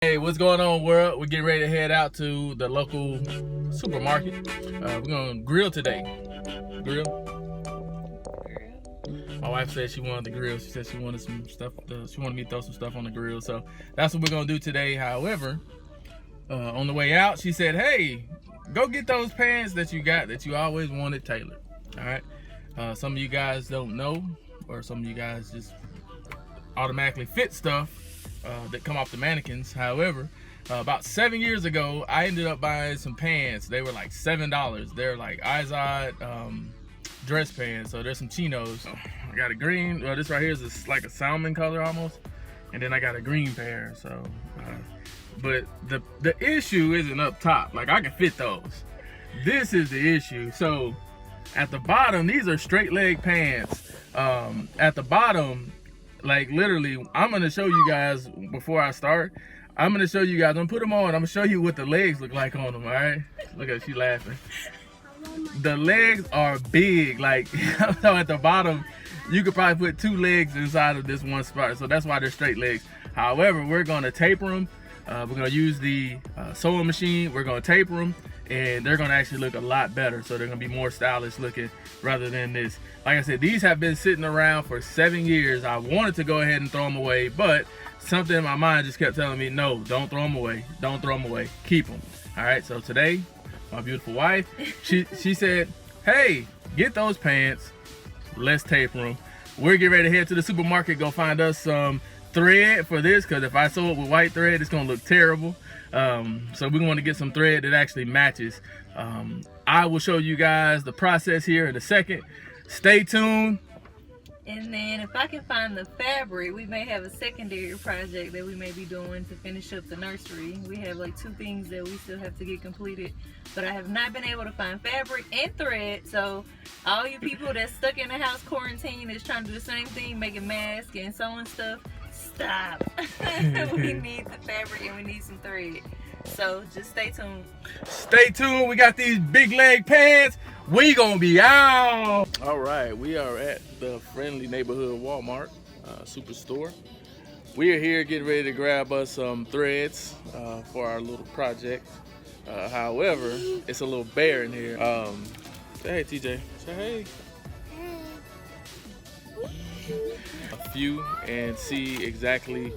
Hey, what's going on, world? We're getting ready to head out to the local supermarket. We're gonna grill today. Grill. My wife said she wanted the grill. She said she wanted some stuff. She wanted me to throw some stuff on the grill. So that's what we're gonna do today. However, on the way out, she said, "Hey, go get those pants that you got that you always wanted tailored." All right. Some of you guys don't know, or some of you guys just automatically fit stuff that come off the mannequins. However, about 7 years ago, I ended up buying some pants. They were like $7. They're like Izod dress pants. So there's some chinos. I got a green. Well, this right here is like a salmon color almost, and then I got a green pair. So, but the issue isn't up top. Like I can fit those. This is the issue. So at the bottom, these are straight leg pants. At the bottom, like literally, I'm gonna show you guys before I start. I'm gonna show you guys. I'm gonna put them on. I'm gonna show you what the legs look like on them. All right. Look at her, she laughing. The legs are big. Like so at the bottom, you could probably put 2 legs inside of this one spot. So that's why they're straight legs. However, we're gonna taper them. We're gonna use the sewing machine. We're gonna taper them, and they're gonna actually look a lot better. So they're gonna be more stylish looking rather than this. Like I said, these have been sitting around for 7 years. I wanted to go ahead and throw them away, but something in my mind just kept telling me, no, don't throw them away. Don't throw them away. Keep them. All right. So today, my beautiful wife, she said, hey, get those pants. Let's taper them. We're getting ready to head to the supermarket, go find us some thread for this, because if I sew it with white thread, it's gonna look terrible. So we want to get some thread that actually matches. I will show you guys the process here in a second. Stay tuned. And then if I can find the fabric, we may have a secondary project that we may be doing to finish up the nursery. We have like 2 things that we still have to get completed, but I have not been able to find fabric and thread. So all you people that's stuck in the house quarantine that's trying to do the same thing, making masks and sewing stuff, stop. We need the fabric and we need some thread. So just stay tuned. Stay tuned. We got these big leg pants. We gonna be out. All right, we are at the friendly neighborhood Walmart superstore. We are here getting ready to grab us some threads for our little project. However, it's a little bare in here. Say hey, TJ. Say hey. A few and see exactly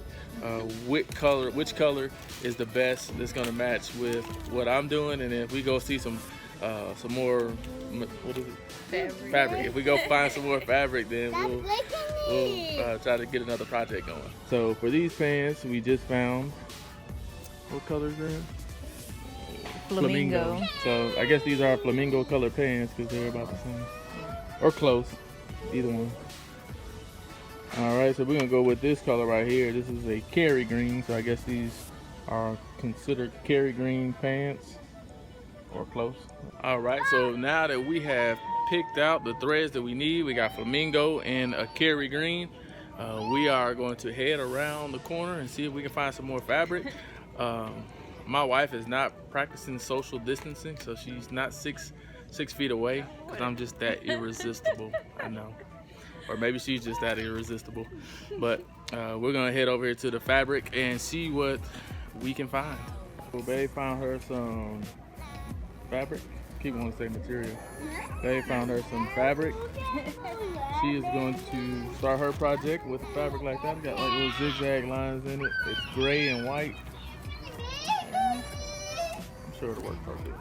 which color is the best that's gonna match with what I'm doing, and then if we go see some more, what is it? Fabric. If we go find some more fabric, then we'll try to get another project going. So for these pants, we just found, what color is that? Flamingo. So I guess these are flamingo color pants because they're about the same, or close, either one. All right, so we're gonna go with this color right here. This is a carry green, so I guess these are considered carry green pants, or close. All right, so now that we have picked out the threads that we need, we got flamingo and a carry green. We are going to head around the corner and see if we can find some more fabric. My wife is not practicing social distancing, so she's not six feet away, because I'm just that irresistible. I know. Or maybe she's just that irresistible. But we're gonna head over here to the fabric and see what we can find. So babe found her some fabric. Keep wanting to say material. Babe found her some fabric. She is going to start her project with a fabric like that. It's got like little zigzag lines in it. It's gray and white. I'm sure it'll work perfect.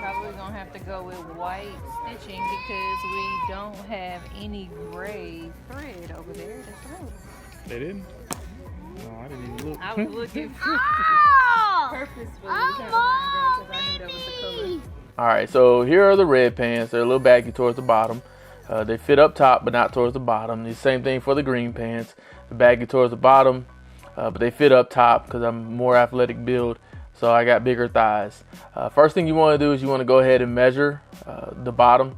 Probably gonna have to go with white stitching because we don't have any gray thread over there. That's right. They didn't? No, I didn't even look. I was looking purposefully because I knew that was the color. All right, so here are the red pants. They're a little baggy towards the bottom. They fit up top, but not towards the bottom. The same thing for the green pants. They're baggy towards the bottom, but they fit up top because I'm more athletic build. So I got bigger thighs. First thing you want to do is you want to go ahead and measure the bottom.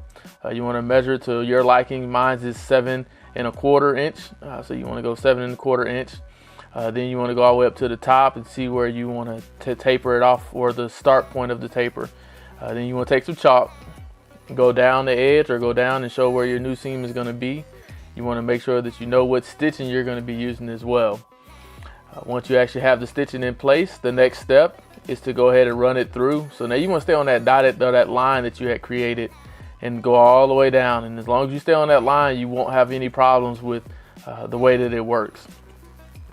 You want to measure to your liking. Mine is 7 1/4 inch. So you want to go 7 1/4 inch. Then you want to go all the way up to the top and see where you want to taper it off, or the start point of the taper. Then you want to take some chalk, go down the edge or go down and show where your new seam is going to be. You want to make sure that you know what stitching you're going to be using as well. Once you actually have the stitching in place, the next step is to go ahead and run it through. So now you want to stay on that dotted, or that line that you had created, and go all the way down. And as long as you stay on that line, you won't have any problems with the way that it works.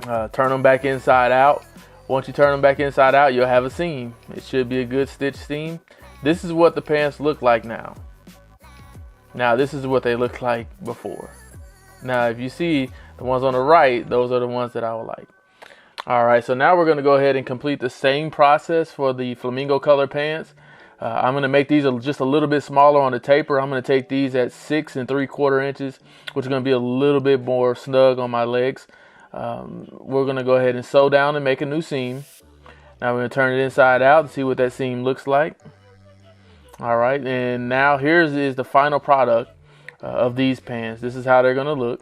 Turn them back inside out. Once you turn them back inside out, you'll have a seam. It should be a good stitch seam. This is what the pants look like now. Now this is what they look like before. Now if you see the ones on the right, those are the ones that I would like. All right, so now we're going to go ahead and complete the same process for the flamingo color pants. I'm going to make these just a little bit smaller on the taper. I'm going to take these at 6 3/4 inches, which is going to be a little bit more snug on my legs. We're going to go ahead and sew down and make a new seam. Now we're going to turn it inside out and see what that seam looks like. All right, and now here's is the final product of these pants. This is how they're going to look.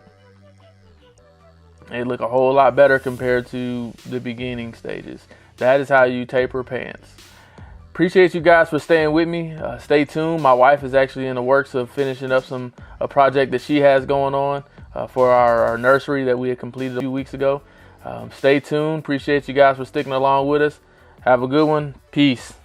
They look a whole lot better compared to the beginning stages. That is how you taper pants. Appreciate you guys for staying with me. Stay tuned. My wife is actually in the works of finishing up a project that she has going on for our nursery that we had completed a few weeks ago. Stay tuned. Appreciate you guys for sticking along with us. Have a good one. Peace.